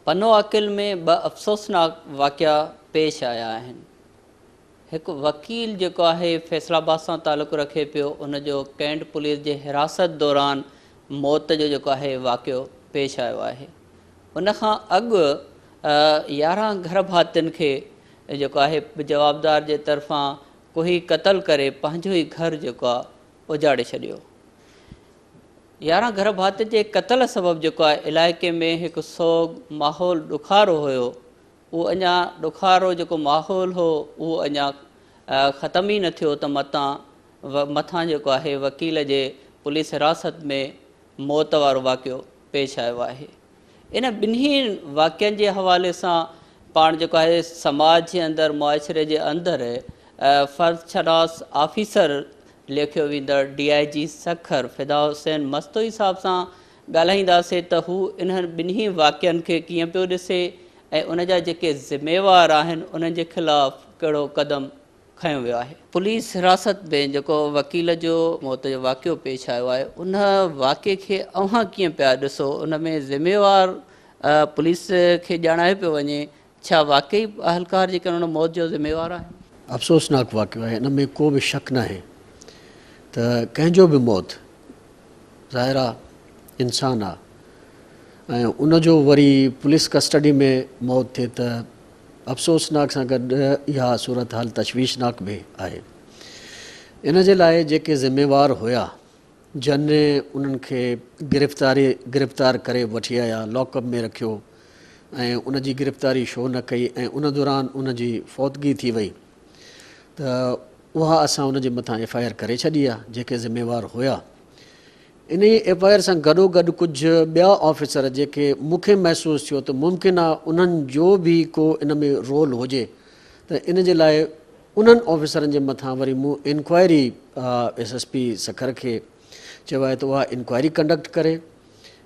पनो आकिल में ब अफ़सोसनाक वाक़िया पेश आया आहिनि। एक वकील जो है फैसलाबाद से ताल्लुक़ रखे पियो, उनजो कैंट पुलिस के हिरासत दौरान मौत जो है वाक़ियो पेश आयो है। उन खां अॻु 11 घर भातियुनि खे जो है जवाबदार के तरफां कोई क़त्ल करे पंहिंजो ही घर जो उजाड़े छॾियो। 11 घर भाति के क़त्ल सबब जो इलाइक़े में एक सोग माहौल ॾुखारो हुयो, वो अञा ॾुखारो जो माहौल हो वो अञा ख़त्म ही न थियो त मथां जो है वकील के पुलिस हिरासत में मौत वारो वाक़ियो पेश आयो है। इन ॿिन्ही वाक़ियनि के हवाले से पाण जो है समाज के अंदर मुआशरे के अंदर फ़र्ज़शनास ऑफिसर लिखियो वेंदड़ DIG सखर फिदा हुसैन मस्तोई साहब से ॻाल्हाईंदासीं त हू इन्हनि ॿिन्ही वाक़ियनि खे कीअं पियो ॾिसे ऐं उन जा जेके ज़िम्मेवार आहिनि उन्हनि जे ख़िलाफ़ कहिड़ो क़दम खयो वियो आहे। पुलिस हिरासत में जो वकील जो मौत जो वाक़ियो पेश आयो आहे, उन वाक़िए खे अव्हां कीअं पिया ॾिसो? उन में ज़िम्मेवार पुलिस खे ॼाणायो पियो वञे, छा वाकई अहलकार जेके उन मौत जो ज़िम्मेवार आहे? अफ़सोसनाक वाक़ियो आहे, इन में को भी शक न आहे त कंहिंजो भी मौत ज़ाहिर आहे इंसान आहे ऐं उनजो वरी पुलिस कस्टडी में मौत थिए त अफ़सोसनाक सां गॾु इहा सूरत हाल तशवीशनाक भी आहे। इन जे लाइ जेके ज़िम्मेवार हुया जन उन्हनि खे गिरफ़्तार करे वठी आया, लॉकअप में रखियो ऐं उन जी गिरफ़्तारी छो न कई ऐं उन दौरान उन जी फौतगी थी वई त उहा असां उन जे मथां FIR करे छॾी आहे। जेके ज़िम्मेवार हुया इन FIR सां गॾोगॾु कुझु ॿिया ऑफिसर जेके मूंखे महसूसु थियो त मुमकिन आहे उन्हनि जो भी को इन में रोल हुजे त इन जे लाइ उन्हनि ऑफिसरनि जे मथां वरी मूं इंक्वायरी SSP सखर खे चयो आहे त उहा इंक्वायरी कंडक्ट करे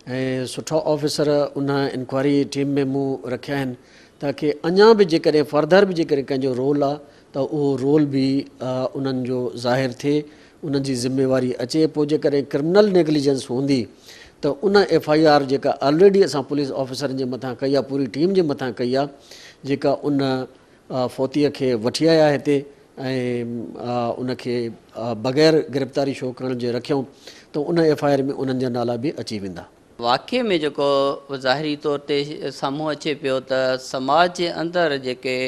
ऐं सुठा ऑफिसर उन इंक्वायरी टीम में मूं रखिया आहिनि ताकि अञा भी जेकॾहिं फर्दर भी जेकॾहिं कंहिंजो रोल आहे त उहो रोल भी उन्हनि जो ज़ाहिर थिए, उन्हनि जी ज़िम्मेवारी अचे। पोइ जेकॾहिं क्रिमिनल नेग्लिजेंस हूंदी त उन FIR जेका ऑलरेडी असां पुलिस ऑफिसरनि जे मथां कई आहे, पूरी टीम जे मथां कई आहे, जेका उन फौतीअ खे वठी आया हिते ऐं उनखे बग़ैर गिरफ़्तारी शो करण जे रखियऊं त उन FIR में उन्हनि जा नाला भी अची वेंदा। वाक़ई में जो ज़ाहिरी तौर ते साम्हूं अचे पियो त समाज के अंदर जेके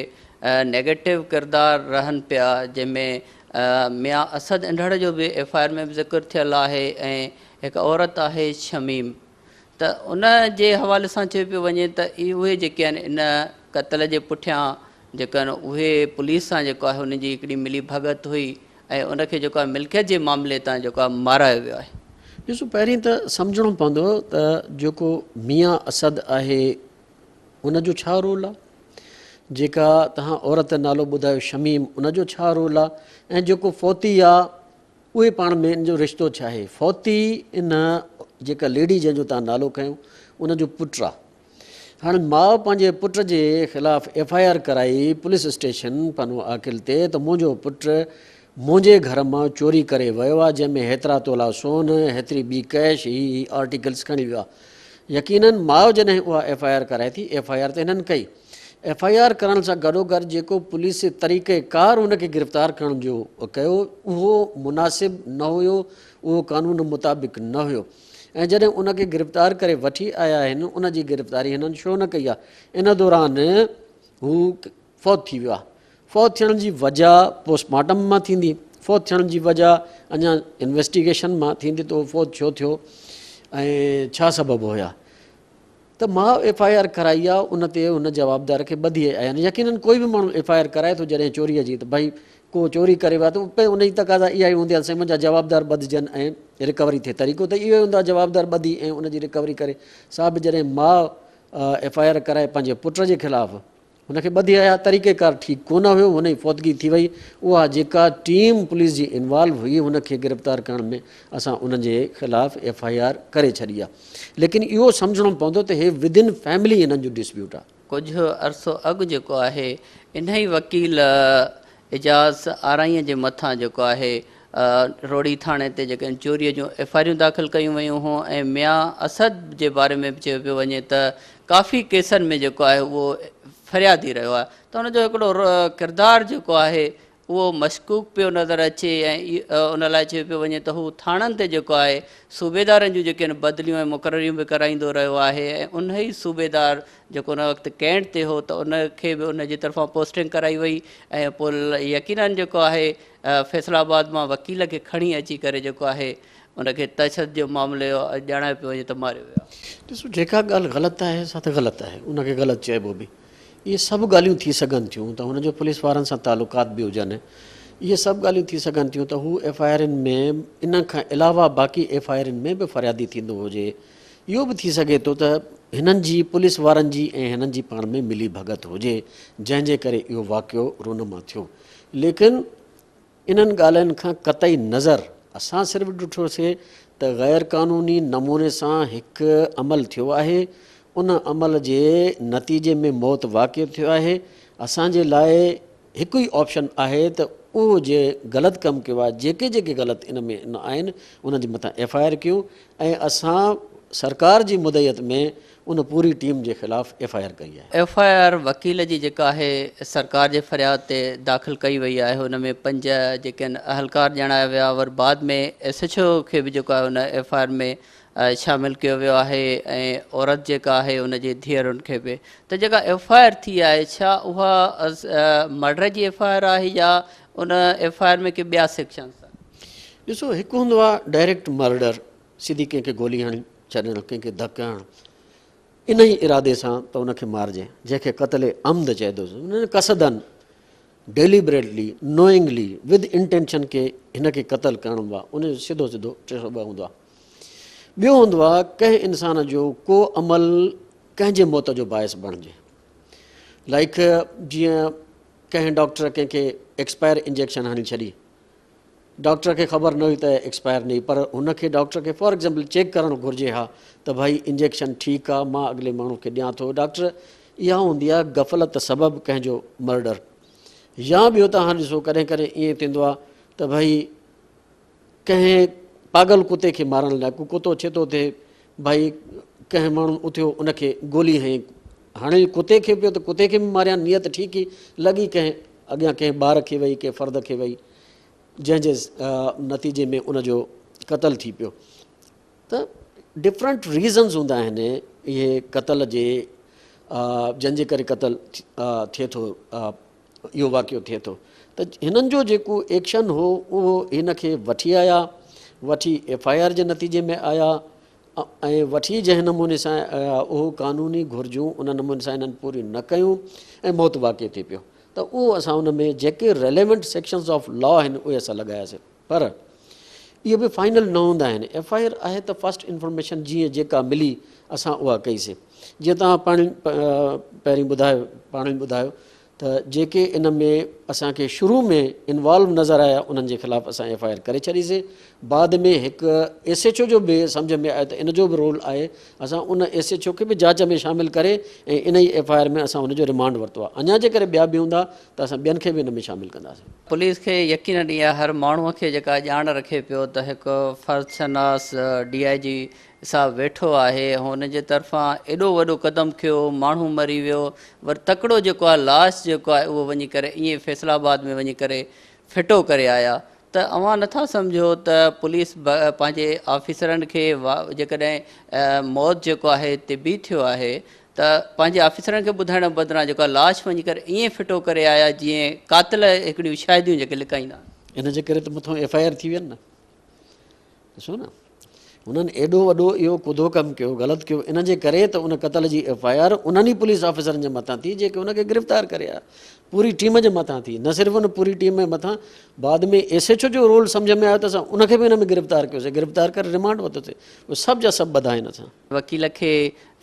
नेगेटिव किरदार रहन पिया, जंहिंमें मियाँ असद इंढड़ जो भी FIR में ज़िक्र थियल आहे ऐं एक औरत आहे शमीम, त उन जे हवाले सां चयो पियो वञे त उहे जेके आहिनि इन क़त्ल जे पुठियां जेके आहिनि उहे पुलिस सां जेको आहे उन जी हिकिड़ी मिली भगत हुई ऐं उनखे जेको आहे मिल्कियत जे मामले तां जेको आहे मारायो वियो आहे। ॾिसो, पहिरीं त सम्झणो पवंदो त जेको मियाँ असद आहे उनजो छा रोल आहे, जेका तव्हां औरत नालो ॿुधायो शमीम उनजो छा रोल आहे, ऐं जेको फौती आहे उहे पाण में इन जो रिश्तो छा आहे। फौती इन जेका लेडी जंहिंजो तव्हां नालो खयो उनजो पुटु आहे। हाणे माउ पंहिंजे पुट जे ख़िलाफ़ FIR कराई पुलिस स्टेशन पनो आकिल ते त मुंहिंजो पुटु मुंहिंजे घर मां चोरी करे वियो आहे, जंहिंमें हेतिरा तोला सोन, हेतिरी ॿी कैश, ही आर्टिकल्स खणी वियो आहे। यकीनन माउ जॾहिं उहा FIR कराए थी, FIR त हिननि कई, FIR करण सां गॾोगॾु जेको पुलिस तरीक़ेकार उनखे गिरफ़्तार करण जो कयो उहो मुनासिब न हुयो, उहो कानून मुताबिक़ न हुयो। ऐं जॾहिं उनखे गिरफ़्तार करे वठी आया आहिनि उन जी गिरफ़्तारी हिननि छो न कई आहे। इन दौरान हू फौत थी वियो आहे। फौत थियण जी वजह पोस्टमार्टम मां थींदी, फौत थियण जी वजह अञा इन्वेस्टिगेशन मां थींदी त उहो फौत छो थियो ऐं छा सबबु हुया। त मां FIR कराई आहे, उन ते उन जवाबदार खे ॿधी आया आहिनि। यकीनन कोई बि माण्हू FIR कराए थो जॾहिं चोरीअ जी, त भई को चोरी करे वियो आहे त उन जी तक़ाज़ा इहा ई हूंदी आहे साईं मुंहिंजा जवाबदार ॿधिजनि ऐं रिकवरी थिए। तरीक़ो त इहो ई हूंदो आहे, जवाबदार ॿधी ऐं उन जी रिकवरी करे। सा बि जॾहिं माउ FIR कराए पंहिंजे पुट जे ख़िलाफ़ु हुनखे ॿधी आया, तरीक़ेकार ठीकु कोन हुयो, हुन जी फौतगी थी वई। उहा जेका टीम पुलिस जी इन्वॉल्व हुई हुनखे गिरफ़्तार करण में असां उन जे ख़िलाफ़ु FIR करे छॾी आहे। लेकिन इहो सम्झणो पवंदो त हे विदिन फैमिली हिननि जो डिस्प्यूट आहे। कुझु अरसो अॻु जेको आहे इन ई वकील एजाज़ आराईअ जे मथां जेको आहे रोड़ी थाणे ते जेके चोरीअ जूं एफआईआरियूं दाख़िल कयूं वयूं हुयूं ऐं मियां असद जे बारे में बि चयो पियो वञे त काफ़ी केसनि में जेको आहे उहो फ़रियादी रहियो आहे त हुनजो हिकिड़ो किरदारु जेको आहे उहो मशकूक पियो नज़र अचे ऐं उन लाइ चयो पियो वञे त हू थाणनि ते जेको आहे सूबेदारनि जूं जेके आहिनि बदिलियूं ऐं मुक़ररियूं बि कराईंदो रहियो आहे ऐं उन ई सूबेदार जेको उन वक़्तु कैंट ते हो त उनखे बि उन जी तरफ़ां पोस्टिंग कराई वई ऐं पोइ यकीननि जेको आहे फैसलाबाद मां वकील खे खणी अची करे जेको आहे उनखे तशद जो मामले जो ॼाणाए पियो वञे त मारियो वियो आहे। ॾिसो जेका ॻाल्हि ग़लति आहे सा त ग़लति आहे, उनखे ग़लति चइबो बि। इहे सभु ॻाल्हियूं थी सघनि थियूं त हुनजो पुलिस वारनि सां तालुकात बि हुजनि, इहे सभु ॻाल्हियूं थी सघनि थियूं त हू एफआईआरनि में इन खां अलावा बाक़ी एफआईआरनि में बि फ़रियादी थींदो हुजे। इहो बि थी सघे थो त हिननि जी पुलिस वारनि जी ऐं हिननि जी पाण में मिली भगत हुजे जंहिंजे करे इहो वाक़ियो रोनमा थियो। लेकिन इन्हनि ॻाल्हियुनि खां क़तई नज़र असां सिर्फ़ु ॾिठोसीं त ग़ैर क़ानूनी नमूने सां हिकु अमल थियो आहे, उन अमल जे नतीजे में मौत वाक़िअ थियो आहे। असांजे लाइ हिकु ई ऑप्शन आहे त उहो जे ग़लति कमु कयो आहे, जेके जेके ग़लति इन में आहिनि उन्हनि जे मथां एफआईआर कयूं ऐं असां सरकार जी मुदयत में उन पूरी टीम जे ख़िलाफ़ु एफआईआर कई आहे। एफआईआर वकील जी जेका आहे सरकार जे फ़रियाद ते दाख़िल कई वई आहे, हुन में 5 जेके आहिनि अहलकार ॼाणाया विया, वर बाद में एसएचओ खे बि जेको आहे हुन एफआईआर में शामिलु कयो वियो आहे ऐं औरत जेका आहे उनजी धीअरुनि खे बि। त जेका एफआईआर थी आहे छा उहा मर्डर जी एफआईआर आहे या उन एफआईआर में के ॿिया सेक्शन्स आहिनि? ॾिसो, हिकु हूंदो आहे डायरेक्ट मर्डर, सिधी कंहिंखे गोली हणी छॾणु, कंहिंखे धकु हणणु इन ई इरादे सां त उनखे मारिजे, जंहिंखे क़त्ल अम्द चइबो। उन कसदन डेलिबरेटली नोइंगली विद इंटेंशन के हिनखे क़तल करणो आहे, उन सिधो सिधो 302 हूंदो आहे। ॿियो हूंदो आहे कंहिं इंसान जो को अमल कंहिंजे मौत जो बाहिस बणिजे, लाइक जीअं कंहिं डॉक्टर कंहिंखे एक्सपायर इंजेक्शन हणी छॾी, डॉक्टर खे ख़बर न हुई त एक्सपायर नहीं, पर हुनखे डॉक्टर खे फॉर एग्ज़ाम्पल चेक करणु घुरिजे हा त भाई इंजेक्शन ठीकु आहे, मां अॻिले माण्हू खे ॾियां थो। डॉक्टर इहा हूंदी आहे गफ़लत सबबु कंहिंजो मर्डर। या ॿियो तव्हां ॾिसो कॾहिं कॾहिं ईअं थींदो आहे त भाई कंहिं पागल कुते खे मारण लाइ, को कुतो छे थो थिए, भाई कंहिं माण्हू उथियो उनखे गोली हयईं, हाणे कुते खे पियो त कुते खे बि मारिया, नियत ठीकु ई लॻी कंहिं अॻियां कंहिं ॿार खे वई, कंहिं फ़र्द खे वई, जंहिंजे नतीजे में उनजो क़तल थी पियो। त डिफरेंट रीज़न्स हूंदा आहिनि इहे क़तल जे, जंहिंजे करे क़तल थिए थो, इहो वाक़ियो थिए थो। त हिननि जो जेको एक्शन हो उहो हिन खे वठी आया, वठी एफआईआर जे नतीजे में आया ऐं वठी जंहिं नमूने सां उहो क़ानूनी घुरिजूं उन नमूने सां हिननि पूरी न कयूं ऐं मौत वाक़िअ थिए पियो। त उहो असां उन में जेके रेलेवेंट सेक्शन्स ऑफ लॉ आहिनि उहे असां लॻायासीं, पर इहे बि फाइनल न हूंदा आहिनि। एफआईआर आहे त फस्ट इंफॉर्मेशन जीअं जेका मिली असां उहा कईसीं। जीअं तव्हां पहिरीं ॿुधायो त जेके इन में असांखे शुरू में इन्वॉल्व नज़र आया उन्हनि जे ख़िलाफ़ु असां एफआईआर करे छॾीसीं। बाद में हिकु एसएचओ जो बि सम्झ में आयो त इन जो बि रोल आहे, असां उन एसएचओ खे बि जांच में शामिलु करे ऐं इन ई एफआईआर में असां उनजो रिमांड वरितो आहे। अञा जे करे ॿिया बि हूंदा त असां ॿियनि खे बि इन में शामिलु कंदासीं। पुलिस खे यकीनन इहा हर माण्हूअ खे जेका ॼाण रखे पियो त हिकु फ़र्ज़शनास DIG सां वेठो आहे, हुनजे तरफ़ां एॾो वॾो क़दम खयो, माण्हू मरी वियो, वरी तकिड़ो जेको आहे लाश जेको आहे उहो वञी करे ईअं फैसलाबाद में वञी करे फिटो करे आया। त अव्हां नथा सम्झो त पुलिस पंहिंजे ऑफिसरनि खे जेकॾहिं मौत जेको आहे तिबी थियो आहे त पंहिंजे ऑफिसरनि खे ॿुधाइण बदिरां जेको आहे लाश वञी करे ईअं फिटो करे आया जीअं कातिल हिकिड़ियूं शायदियूं जेके लिकाईंदा। इन जे करे त मथां एफआईआर थी वियनि न। ॾिसो न, उन्हनि एॾो वॾो इहो कुदो कमु कयो, ग़लति कयो, इन जे करे त उन क़तल जी एफआईआर उन्हनि ई पुलिस ऑफिसरनि जे मथां थी जेके उनखे गिरफ़्तार करे आया, पूरी टीम जे मथां थी। न सिर्फ़ु उन पूरी टीम जे मथां, बाद में एसएचओ जो रोल सम्झ में आयो त असां उनखे बि हिन में गिरफ़्तार कयोसीं, गिरफ़्तार करे रिमांड वरितोसीं। उहे सभु जा सभु ॿधाइनि असां। वकील खे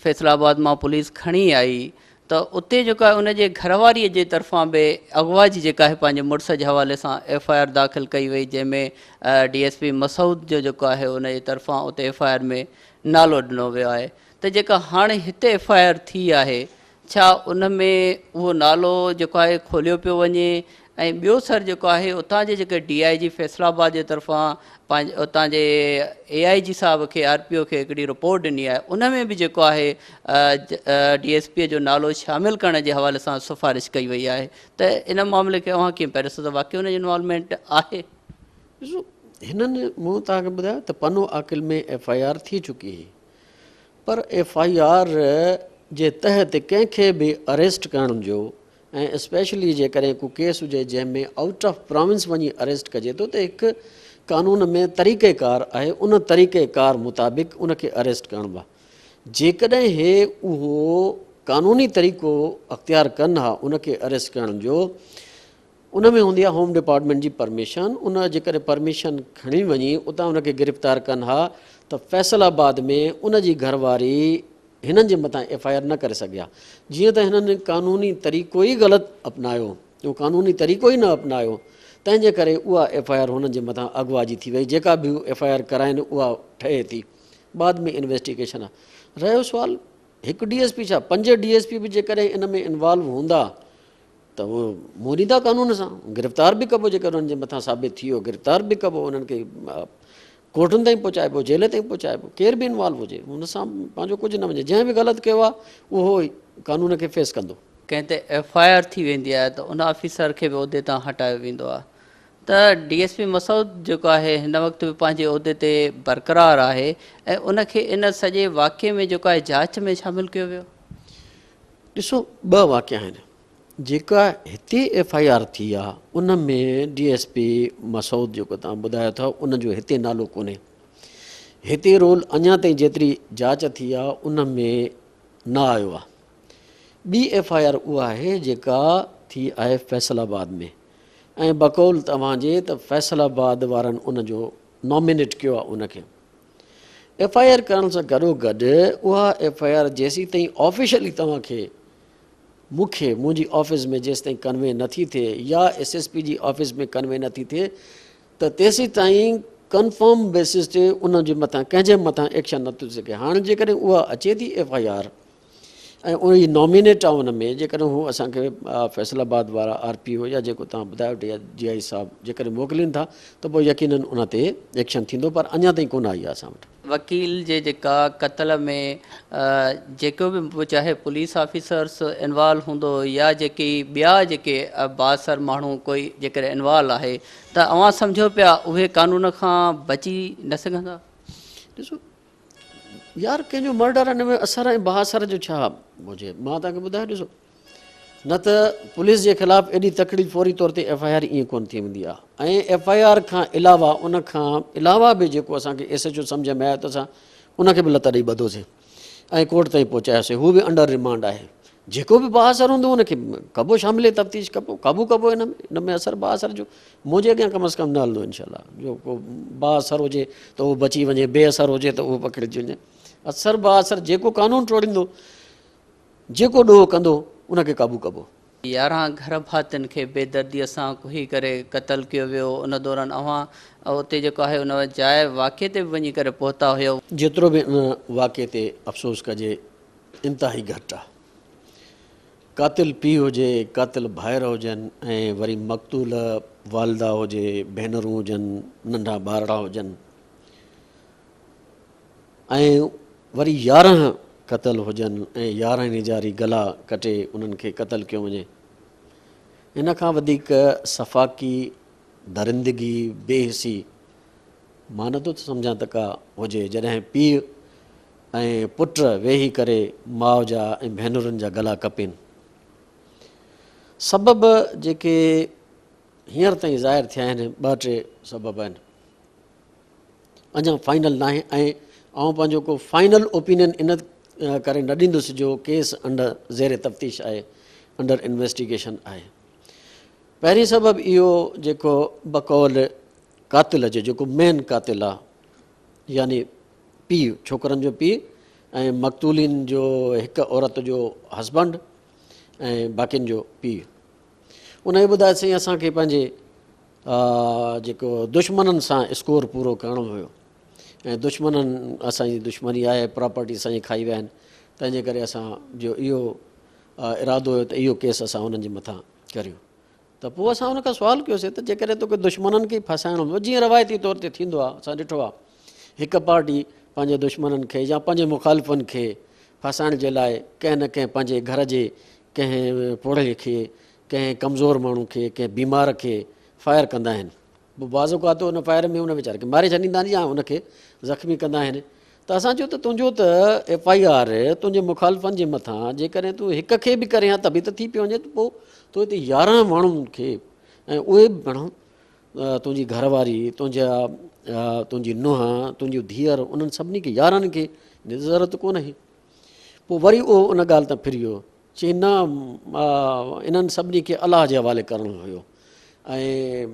फैसलाबाद मां पुलिस खणी आई त उते जेको आहे उनजे घरवारीअ जे तरफ़ां बि अगवा जी जेका आहे पंहिंजे मुड़ुस जे हवाले सां एफआईआर दाख़िल कई वई, जंहिंमें DSP मसूद जो जेको आहे उनजे तरफ़ां उते एफआईआर में नालो ॾिनो वियो आहे। त जेका हाणे हिते एफआईआर थी आहे, छा उन में उहो नालो जेको आहे खोलियो पियो वञे ऐं ॿियो सर जेको आहे उतां जे जेके DIG फैसलाबाद जे तरफ़ां पंहिंजे उतां जे AIG साहब खे RPO खे हिकिड़ी रिपोर्ट ॾिनी आहे, उन में बि जेको आहे DSP जो नालो शामिलु करण जे हवाले सां सिफ़ारिश कई वई आहे। त इन मामले खे अव्हां कीअं पिया ॾिसो त वाक़ई हुन जी इन्वॉल्वमेंट आहे? ॾिसो, हिननि मूं तव्हांखे ॿुधायो त पनो आकिल में FIR थी चुकी हुई, पर FIR जे तहत कंहिंखे बि अरेस्ट करण जो ऐं स्पेशली जेकॾहिं को केस हुजे जंहिंमें आउट ऑफ प्रोविंस वञी अरेस्ट कजे थो, त हिकु कानून में तरीक़ेकार आहे, उन तरीक़ेकार मुताबिक़ उनखे अरेस्ट करणो आहे। जेकॾहिं हे उहो कानूनी तरीक़ो अख़्तियार कनि हा उनखे अरेस्ट करण जो, उन में हूंदी आहे होम डिपार्टमेंट जी परमिशन। उन जेकॾहिं परमिशन खणी वञी उतां उनखे गिरफ़्तार कनि हा त फैसलाबाद में उन जी घरवारी हिननि जे मथां FIR न करे सघिया। जीअं त हिननि कानूनी तरीक़ो ई ग़लति अपनायो, उहो कानूनी तरीक़ो ई न अपनायो, तंहिंजे करे उहा FIR हुननि जे मथां अॻुवा जी थी वई। जेका बि FIR कराइनि उहा ठहे थी, बाद में इन्वेस्टिगेशन आहे। रहियो सुवाल हिकु DSP छा 5 DSP बि जेकॾहिं इन में इन्वॉल्व हूंदा त उहो मोरींदा कानून सां, गिरफ़्तार बि कबो, जेकर उन्हनि जे मथां साबित थी वियो गिरफ़्तार बि कबो, उन्हनि खे कोर्टुनि ताईं पहुचाइबो, जेल ताईं पहुचाइबो, केरु बि इन्वॉल्व हुजे हुन सां पंहिंजो कुझु न वञे। जंहिं बि ग़लति कयो आहे उहो कानून खे फेस कंदो। कंहिं ते FIR थी वेंदी आहे त उन ऑफिसर खे बि उहिदे तां हटायो वेंदो आहे। त DSP मसूद जेको आहे हिन वक़्तु बि पंहिंजे उहिदे ते बरक़रार आहे ऐं उनखे इन सॼे वाक़िए में जेको आहे जांच में शामिलु कयो वियो। ॾिसो, 2 वाक़िया आहिनि। जेका हिते FIR थी आहे उन में DSP मसूद जेको तव्हां ॿुधायो था उनजो हिते नालो कोन्हे। हिते रोल अञा ताईं जेतिरी जांच थी आहे उन में न आयो आहे। ॿी FIR उहा आहे जेका थी आहे फैसलाबाद में, ऐं बकौल तव्हांजे त फैसलाबाद वारनि उनजो नॉमिनेट कयो आहे उनखे। FIR करण सां गॾोगॾु उहा FIR जेसीं ताईं ऑफिशियली तव्हांखे मूंखे मुंहिंजी ऑफिस में जेसि ताईं कन्वे नथी थिए या SSP जी ऑफिस में कन्वे नथी थिए त तेसीं ताईं कंफर्म बेसिस ते उन जे मथां कंहिंजे मथां एक्शन नथो थी सघे। हाणे जेकॾहिं उहा अचे थी FIR ऐं उन जी नॉमिनेट आहे उन में, जेकॾहिं हू असांखे फैसलाबाद वारा RPO या जेको तव्हां ॿुधायो DIG साहब जेकॾहिं मोकिलीनि था त पोइ यकीनन उन ते एक्शन थींदो, पर अञा ताईं कोन आई आहे असां वटि। वकील जे जेका क़त्ल में जेको बि चाहे पुलिस ऑफिसर्स इन्वॉल्व हूंदो या जेकी ॿिया जेके बासर माण्हू कोई जेकॾहिं इन्वॉल्व आहे त अव्हां सम्झो पिया उहे कानून खां बची न सघंदा? ॾिसो यार, कंहिंजो मर्डर हिन में असर ऐं बहासर जो छा हुजे, मां तव्हांखे ॿुधायो। ॾिसो, न त पुलिस जे ख़िलाफ़ु एॾी तकड़ी फौरी तौर ते FIR ईअं कोन थी वेंदी आहे, ऐं FIR खां अलावा उन खां अलावा बि जेको असांखे SHO सम्झ में आयो त असां उनखे बि लत ॾेई ॿधोसीं ऐं कोर्ट ताईं पहुचायोसीं। हू बि अंडर रिमांड आहे। जेको बि बहासर हूंदो उनखे कबो, शामिल तफ़्तीश कबो, क़ाबू कबो। हिन में असर बहासर जो मुंहिंजे अॻियां कम अज़ कम न हलंदो इनशाला। जो को बहासर हुजे त उहो बची वञे, बेअसर हुजे त उहो पकड़िजी वञे। असर बहासर जेको कानून टोड़ींदो, जेको ॾोह कंदो उनखे क़ाबू कबो। 11 घर भातियुनि खे बेदर्दीअ सां कुही करे क़तल कयो वियो। उन दौरान अव्हां उते जेको आहे उन जाइ वाक़िए ते बि वञी करे पहुता हुयो। जेतिरो बि उन वाक़िए ते अफ़सोस कजे इंतिहाई घटि आहे। कातिल पीउ हुजे, कातिल भाइर हुजनि, ऐं वरी मक़तूल वालदा हुजे, भेनरूं हुजनि, नंढा ॿारड़ा हुजनि, ऐं वरी 11 क़तल हुजनि ऐं 11 निजारी गला कटे उन्हनि खे क़तल कयो वञे। इन खां वधीक सफ़ाकी दरिंदगी बेहिसी मां नथो सम्झां त का हुजे, जॾहिं पीउ ऐं पुट वेही करे माउ जा ऐं भेनरुनि जा गला कपनि। सबब जेके हींअर ताईं ज़ाहिर थिया आहिनि, 2-3 सबब आहिनि, अञा फाइनल न आहे। ऐं आउं पंहिंजो को फाइनल ओपिनियन इन करे न ॾींदुसि जो केस अंडर ज़ेर तफ़्तीश आहे, अंडर इन्वेस्टिगेशन आहे। पहिरीं सबबु इहो जेको बकौल कातिल जो जेको मेन कातिल आहे, यानी पीउ, छोकिरनि जो पीउ ऐं मक़तूलिन जो हिकु औरत जो हस्बैंड ऐं बाक़ियुनि जो पीउ, उनखे ॿुधाए साईं असांखे पंहिंजे जेको दुश्मननि सां स्कोर पूरो करिणो हुयो, ऐं दुश्मननि असांजी दुश्मनी आहे, प्रॉपर्टी असांजी खाई विया आहिनि, तंहिंजे करे असांजो इहो इरादो हुयो त इहो केस असां हुननि जे मथां करियूं। त पोइ असां हुन खां सुवालु कयोसीं त जेकॾहिं तोखे दुश्मननि खे फसाइणो हूंदो, जीअं रवायती तौर ते थींदो आहे, असां ॾिठो आहे हिकु पार्टी पंहिंजे दुश्मननि खे या पंहिंजे मुखालिफ़नि खे फसाइण जे लाइ कंहिं न कंहिं पंहिंजे घर जे कंहिं पोड़े खे, कंहिं कमज़ोर माण्हू खे, कंहिं बीमार खे फायर कंदा आहिनि। पोइ बाज़ो कातो हुन फायर में हुन वीचारे खे मारे छॾींदा आहिनि या हुनखे ज़ख़्मी कंदा आहिनि। त असां चयो त तुंहिंजो त FIR तुंहिंजे मुखालिफ़नि जे मथां जेकॾहिं तूं हिक खे बि करे हा त बि त थी पियो वञे, त पोइ तूं हिते 11 माण्हुनि खे, ऐं उहे बि माण्हू तुंहिंजी घरवारी, तुंहिंजी नुंहुं, तुंहिंजी धीअर, उन्हनि सभिनी खे 11 खे ज़रूरत कोन हुई। पोइ वरी उहो उन ॻाल्हि तां फिरी वियो, चई न इन्हनि सभिनी खे अलाह जे हवाले करिणो हुयो, ऐं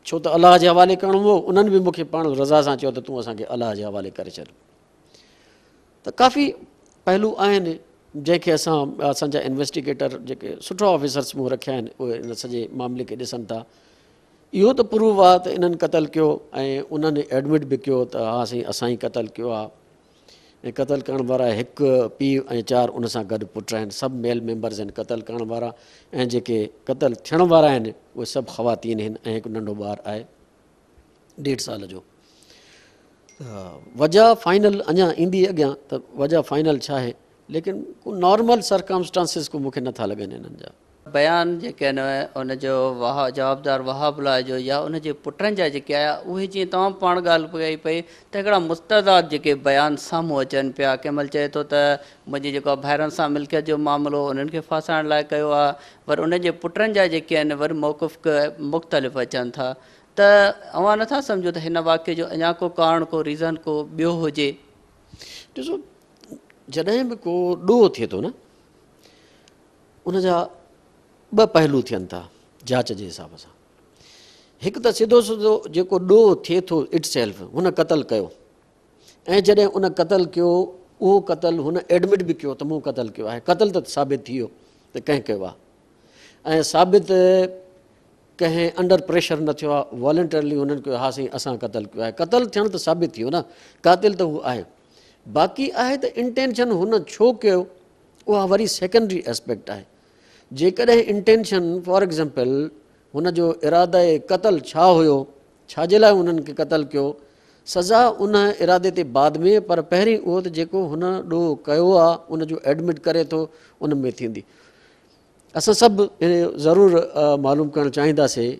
छो त अलाह जे हवाले करिणो हुओ, उन्हनि बि मूंखे पाण रज़ा सां चयो त तूं असांखे अलाह जे हवाले करे छॾ। त काफ़ी पहलू आहिनि जंहिंखे असांजा इन्वेस्टिगेटर जेके सुठा ऑफिसर्स मूं रखिया आहिनि, उहे इन सॼे मामले खे ॾिसनि था। इहो त प्रूव आहे त इन्हनि क़तलु कयो, ऐं उन्हनि एडमिट बि कयो त हा साईं असां ई क़तलु कयो आहे। ऐं क़तलु करण वारा हिकु पीउ ऐं 4 उन सां गॾु पुट आहिनि, सभु मेल मेंबर्स आहिनि क़तलु करण वारा, ऐं जेके क़तलु थियण वारा आहिनि उहे सभु ख़वातीन आहिनि, ऐं हिकु नंढो ॿारु आहे 1.5 साल जो। वजह फाइनल अञा ईंदी अॻियां त वजह फाइनल छा आहे, लेकिन नॉर्मल सर्कमस्टांसिस को मूंखे नथा लॻनि इन्हनि जा। बयान जेके आहिनि उनजो जवाबदार वहाबुल्ला जो या उनजे पुटनि जा जेके आया, उहे जीअं तव्हां पाण ॻाल्हि कई पई त हिकिड़ा मुस्तदाद जेके बयान साम्हूं अचनि पिया। कंहिं महिल चए थो त मुंहिंजी जेको भाइरनि सां मिल्कियत जो मामिलो उन्हनि खे फासाइण लाइ कयो आहे, पर उनजे पुटनि जा जेके आहिनि वरी मौक़िफ़ मुख़्तलिफ़ अचनि था। त अव्हां नथा सम्झो त हिन वाक़े जो अञा को कारण, को रीज़न, को ॿियो हुजे? ॾिसो, जॾहिं बि को ॾोह थिए थो न, उनजा 2 पहलू थियनि था जांच जे हिसाब सां। हिकु त सिधो सिधो जेको ॾोह थिए थो इटसेल्फ, हुन क़तलु कयो, ऐं जॾहिं उन क़तलु कयो, उहो क़तलु हुन एडमिट बि कयो त मूं क़तलु कयो आहे, क़तलु त साबित थी वियो त कंहिं कयो आहे, ऐं साबित कंहिं अंडर प्रेशर न थियो आहे, वॉलंटरली हुननि कयो हा साईं असां क़तलु कयो आहे। क़तलु थियणु त साबित थी वियो न, क़ातिल त हू आहे। बाक़ी आहे त इंटेंशन हुन छो कयो, उहा वरी सेकेंडरी एस्पेक्ट आहे। जेकॾहिं इंटेंशन फॉर एग्ज़ाम्पल हुनजो इरादे क़तलु छा हुयो, छाजे लाइ हुननि खे क़तलु कयो, सज़ा उन इरादे ते बाद में, पर पहिरीं उहो त जेको हुन ॾोह कयो आहे उनजो एडमिट करे थो, उन में थींदी। असां सभु ज़रूरु मालूम करणु चाहींदासीं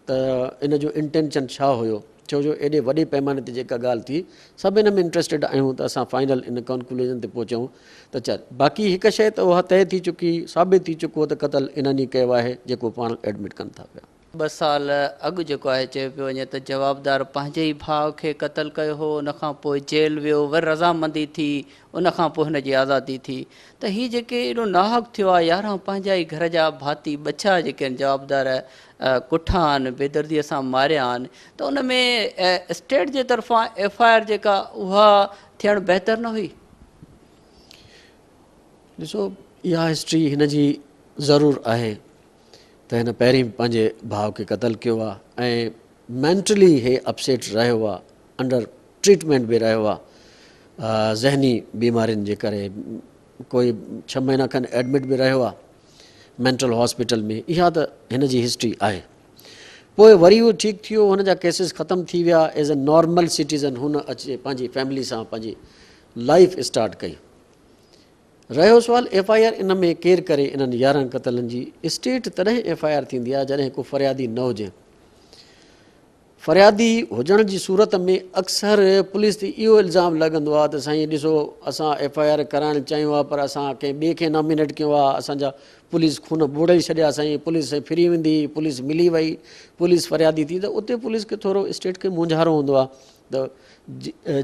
त इन जो इंटेंशन छा हुयो, छो जो एॾे वॾे पैमाने ते जेका ॻाल्हि थी, सभु इन में इंट्रस्टेड आहियूं त असां फाइनल इन कंक्लूजन ते पहुचूं त चल। बाक़ी हिकु शइ त उहा तइ थी चुकी, साबित थी चुको त क़तलु इन्हनि कयो आहे जेको पाण एडमिट कनि था पिया। 2 साल अॻु जेको आहे चयो पियो वञे त जवाबदार पंहिंजे ई भाउ खे क़तलु कयो हो, उनखां पोइ जेल वियो, वरी रज़ामंदी थी, उनखां पोइ हुनजी आज़ादी थी। त हीअ जेके एॾो नाहक थियो आहे, 11 पंहिंजा ई घर जा भाती बचा जेके आहिनि जवाबदार कुठा आहिनि, बेदर्दीअ सां मारिया आहिनि, त उन में स्टेट जे तरफ़ां FIR जेका उहा थियणु बहितर न हुई? ॾिसो, इहा हिस्ट्री हिन जी ज़रूरु आहे त हिन पहिरीं पंहिंजे भाउ खे क़तलु कयो आहे, ऐं मेंटली हे अपसेट रहियो आहे, अंडर ट्रीटमेंट बि रहियो आहे, ज़हनी बीमारियुनि जे करे कोई 6 महीना खनि एडमिट बि रहियो आहे मेंटल हॉस्पिटल में। इहा त हिन जी हिस्ट्री आहे। पोइ वरी उहो ठीकु थी वियो, हुनजा केसिस ख़तमु थी विया, एज़ अ नॉर्मल सिटीज़न हुन अचे पंहिंजी फैमिली सां पंहिंजी लाइफ स्टार्ट कई। रहियो सुवाल FIR इन में केरु करे इन्हनि 11 क़तलनि जी, स्टेट तॾहिं FIR थींदी आहे जॾहिं को फ़रियादी न हुजे। फ़रियादी हुजण जी सूरत में अक्सर पुलिस ते इहो इल्ज़ाम लॻंदो आहे त साईं ॾिसो असां FIR कराइणु चाहियूं आहे, पर असां कंहिं ॿिए खे नॉमिनेट कयो आहे, असांजा पुलिस खून ॿोड़े छॾिया साईं, पुलिस फिरी वेंदी, पुलिस मिली वई, पुलिस फ़रियादी थी, त उते पुलिस खे थोरो स्टेट खे मुंझारो हूंदो आहे त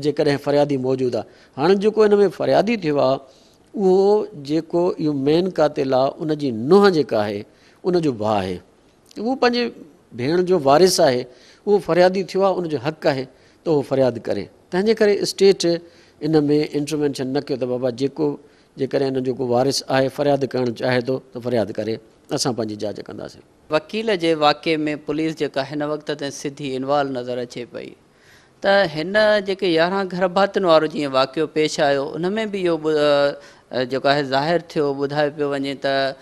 जेकॾहिं फ़रियादी मौजूदु आहे। हाणे जेको हिन में फ़रियादी थियो आहे, उहो जेको इहो मेन क़ातिल आहे, उनजी नुंहुं जेका आहे उनजो भाउ आहे, उहो पंहिंजे भेण जो वारिस आहे, उहो फ़रियादी थियो आहे, उनजो हक़ु आहे त उहो फ़रियाद करे। तंहिंजे करे स्टेट इन में इंटरवेंशन न कयो त बाबा जेकॾहिं इन जो को वारिस आहे फ़रियाद करणु चाहे थो त फ़रियाद करे, असां पंहिंजी जांच कंदासीं। वकील जे वाक़े में पुलिस जेका हिन वक़्त ताईं सिधी इन्वॉल्व नज़र अचे पई, त हिन जेके 11 घर भातियुनि वारो जीअं वाक़ियो पेश आयो, उन में बि इहो जेको आहे ज़ाहिर थियो, ॿुधायो पियो वञे त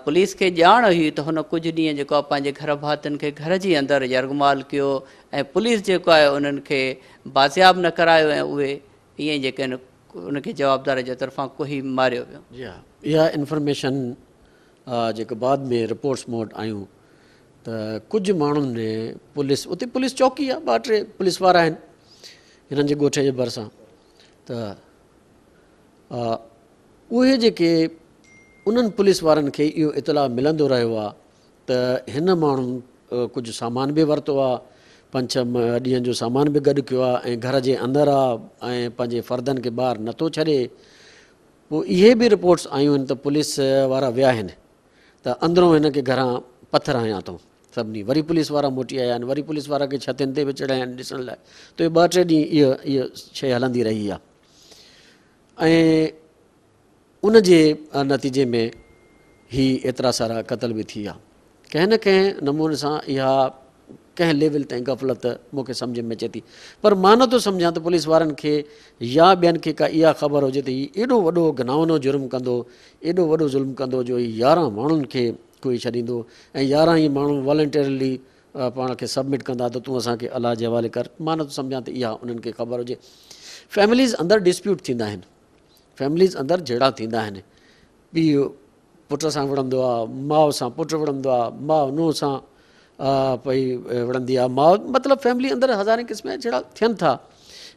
पुलिस खे ॼाण हुई त हुन कुझु ॾींहं जेको आहे पंहिंजे घर भातियुनि खे घर जी अंदरि यरगमाल कयो ऐं पुलिस जेको आहे उन्हनि खे बाज़ियाब न करायो ऐं उहे ईअं ई जेके आहिनि उनखे जवाबदार जे तरफ़ां कोई मारियो वियो। जी हा, इहा इंफॉर्मेशन जेके बाद में रिपोर्ट्स मूं वटि आयूं त कुझु माण्हुनि ने पुलिस, उते पुलिस चौकी आहे, 2-3 पुलिस वारा आहिनि हिननि जे ॻोठ जे भरिसां, त उहे जेके उन्हनि पुलिस वारनि खे इहो इतलाउ मिलंदो रहियो आहे त हिन माण्हुनि कुझु सामान बि वरितो आहे, 5-6 ॾींहंनि जो सामान बि गॾु कयो आहे ऐं घर जे अंदरि आहे ऐं पंहिंजे फर्दनि खे ॿाहिरि नथो छॾे। पोइ इहे बि रिपोर्ट्स आयूं आहिनि त पुलिस वारा विया आहिनि त अंदरों हिन खे घरां पथर हयां अथऊं सभिनी। वरी पुलिस वारा मोटी आया आहिनि, वरी पुलिस वारा खे छतियुनि ते बि चढ़िया आहिनि ॾिसण लाइ। त इहे 2-3 ॾींहं इहा शइ हलंदी रही आहे ऐं उन जे नतीजे में ही एतिरा सारा क़तल बि थी विया। कंहिं न कंहिं नमूने सां इहा कंहिं लेवल ताईं गफ़लत मूंखे सम्झ में अचे थी, पर मां नथो सम्झां त पुलिस वारनि खे या ॿियनि खे का इहा ख़बर हुजे त हीउ एॾो वॾो घिनावनो जुर्म कंदो, एॾो वॾो ज़ुल्म कंदो जो ही 11 माण्हुनि खे कोई छॾींदो ऐं 11 ई माण्हू वॉलंटियरली पाण खे सबमिट कंदा त तूं असांखे अलाह जे हवाले कर। मां नथो सम्झां त इहा उन्हनि खे ख़बर हुजे। फैमिलीज़ अंदरि डिस्प्यूट थींदा आहिनि, फैमिलीज़ अंदरि झेड़ा थींदा आहिनि, पीउ पुट सां विढ़ंदो आहे, माउ सां पुटु विढ़ंदो आहे, माउ नुंहुं सां भई विढ़ंदी आहे, माउ मतिलबु फैमिली अंदरि हज़ारें क़िस्म जा झेड़ा थियनि था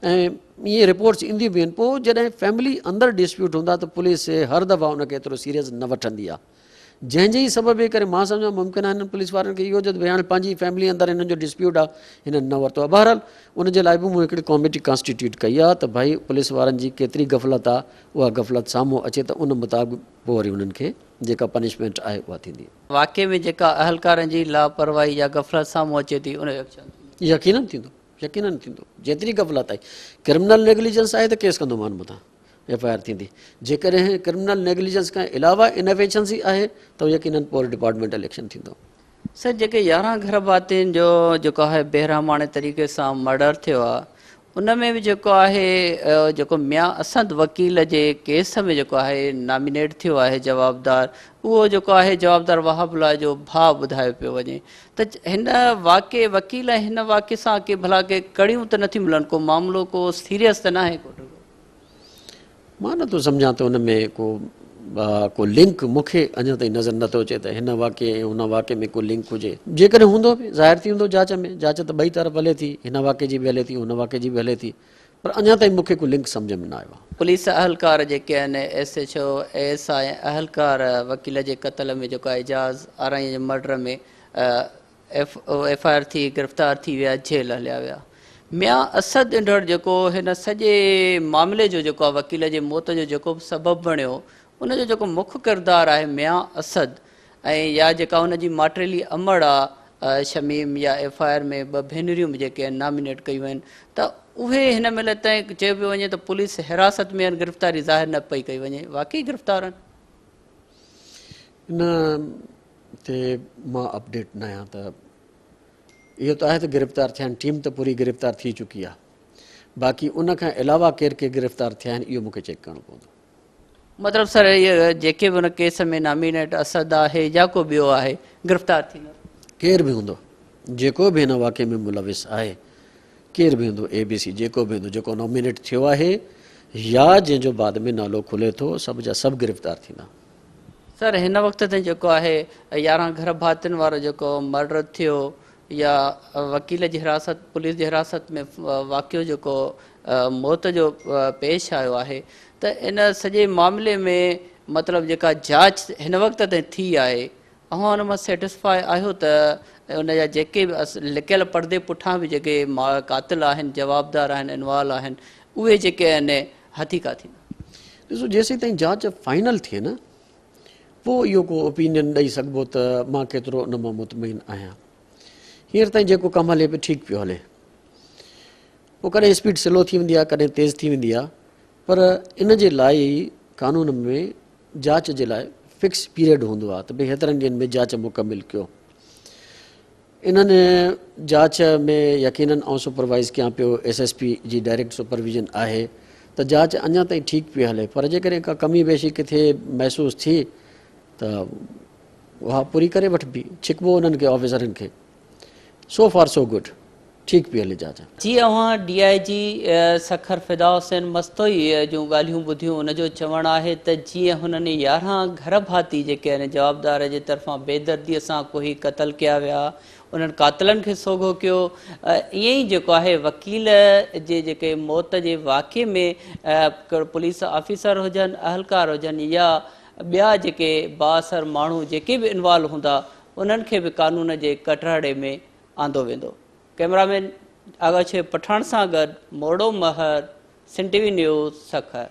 ऐं ईअं रिपोर्ट्स ईंदियूं बि आहिनि। पोइ जॾहिं फैमिली अंदरि डिस्प्यूट हूंदा त पुलिस हर दफ़ा उनखे एतिरो सीरियस न वठंदी आहे, जंहिंजे ई सबब जे करे मां सम्झां मुमकिन आहे हिननि पुलिस वारनि खे इहो जो हाणे पंहिंजी फैमिली अंदरि हिननि जो डिस्प्यूट आहे, हिननि न वरितो आहे। बहरहाल उनजे लाइ बि मूं हिकिड़ी कॉमिटी कॉन्स्टिट्यूट कई आहे त भाई पुलिस वारनि जी केतिरी गफ़लत आहे, उहा गफ़लत साम्हूं अचे त उन मुताबिक़ पोइ वरी उन्हनि खे जेका पनिशमेंट आहे उहा थींदी। वाक़ई में जेका अहलकारनि जी लापरवाही या गफ़लत साम्हूं अचे थी उन जो एक्शन यकीनन थींदो, यकीनन थींदो। जेतिरी गफ़लत आहे, क्रिमिनल नेग्लिजेंस आहे त केस कंदो मान मथां FIR थींदी। जेकॾहिं क्रिमिनल नेग्लिजेंस खां अलावा इनएफिशिएंसी आहे त यकीनन पोइ डिपार्टमेंटल एक्शन थींदो। सर, जेके 11 घर भातियुनि जो जेको आहे बेरहमाने तरीक़े सां मर्डर थियो आहे, उन में बि जेको आहे जेको मियां असद वकील जे केस में जेको आहे नॉमिनेट थियो आहे जवाबदार, उहो जेको आहे जवाबदार वहाबुल्लाह जो भाउ ॿुधायो पियो वञे त हिन वाक़े वकील हिन वाक़े सां के भला के कड़ियूं त नथी मिलनि, को मामिलो को सीरियस त न आहे? मां नथो सम्झां त हुन में को लिंक मूंखे अञा ताईं नज़र नथो अचे त हिन वाक़े ऐं हुन वाक़े में को लिंक हुजे। जेकॾहिं हूंदो बि ज़ाहिर थी वेंदो जांच में, जांच त ॿई तरफ़ हले थी, हिन वाक़े जी बि हले थी, हुन वाक़े जी बि हले थी, पर अञा ताईं मूंखे को लिंक सम्झ में न आयो आहे। पुलिस अहलकार जेके आहिनि SHO ASI अहलकार वकील जे क़तल में जेको आहे एजाज़ आराई जे मर्डर में FIR थी गिरफ़्तार थी विया, जेल हलिया विया। मियां असद इंदड़ जेको हिन सॼे मामले जो जेको आहे वकील जे मौत जो जेको बि सबबु बणियो, उनजो जेको मुख्य किरदारु आहे मियां असद ऐं या जेका हुनजी माटेली अमड़ आहे शमीम या FIR में 2 भेनरियूं बि जेके आहिनि नॉमिनेट कयूं आहिनि, त उहे हिन महिल ताईं चयो पियो वञे त पुलिस हिरासत में आहिनि, गिरफ़्तारी ज़ाहिर न पई कई वञे। वाक़ई गिरफ़्तार आहिनि? न ते मां अपडेट न आहियां। त इहो त आहे त गिरफ़्तार थिया आहिनि, टीम त पूरी गिरफ़्तार थी चुकी आहे, बाक़ी उन खां अलावा केरु केरु गिरफ़्तार थिया आहिनि इहो मूंखे चेक करणो पवंदो। मतिलबु सर इहे जेके बि हुन केस में नॉमिनेट असद आहे या को ॿियो आहे गिरफ़्तार थींदो? केरु बि हूंदो, जेको बि हिन वाक़े में मुलविस आहे, केरु बि हूंदो, ABC जेको बि हूंदो, जेको नॉमिनेट थियो आहे या जंहिंजो बाद में नालो खुले थो, सभु जा सभु गिरफ़्तार थींदा। सर, हिन वक़्त ताईं जेको आहे 11 घर भातियुनि वारो जेको मर्डर थियो या वकील जी हिरासत पुलिस जी हिरासत में वाक़ियो जेको मौत जो पेश आयो आहे, त इन सॼे मामले में मतिलबु जेका जांच हिन वक़्त ताईं थी आहे, अव्हां हुन मां सेटिस्फाई आहियो त उन जा जेके बि लिकियल पर्दे पुठां बि जेके क़ातिल आहिनि, जवाबदार आहिनि, इनवॉल्व आहिनि, उहे जेके आहिनि हथीका थींदा? ॾिसो, जेसीं ताईं जांच फाइनल थिए न, पोइ इहो को ओपिनियन ॾेई सघिबो त मां केतिरो उन मां मुतमइन आहियां। हींअर ताईं जेको कमु हले पियो ठीकु पियो हले, पोइ कॾहिं स्पीड स्लो थी वेंदी आहे, कॾहिं तेज़ थी वेंदी आहे, पर इन जे लाइ कानून में जांच जे लाइ फिक्स पीरियड हूंदो आहे त भई हेतिरनि ॾींहंनि में जांच मुकमिल कयो। इन्हनि जांच में यकीनन सुपरवाइज़ कयां पियो, SSP जी डायरेक्ट सुपरविजन आहे त जांच अञा ताईं ठीकु पई हले, पर जेकॾहिं का कमी बेशी किथे महसूसु थी त उहा पूरी करे वठिबी, छिकबो उन्हनि खे ऑफिसरनि खे। सो फार सो गुड, ठीकु पई हले जांच। जी अवां DIG सखर फिदा हुसैन मस्तोई जूं ॻाल्हियूं ॿुधियूं, उनजो चवणु आहे त जीअं हुननि 11 घर भाती जेके आहिनि जवाबदार जे तरफ़ां बेदर्दीअ सां कोई क़तल कया विया, उन्हनि कातिलनि खे सोघो कयो, ईअं ई जेको आहे वकील जे जेके मौत जे वाक़े में पुलिस ऑफिसर हुजनि, अहलकार हुजनि या ॿिया जेके बाअसर माण्हू जेके बि इन्वॉल्व हूंदा, उन्हनि खे बि कानून जे कटहरे में आंदो वेंदो। कैमरामैन आगाशे पठाण सां गॾु मोड़ो महर, सिंध TV न्यूज़, सखर।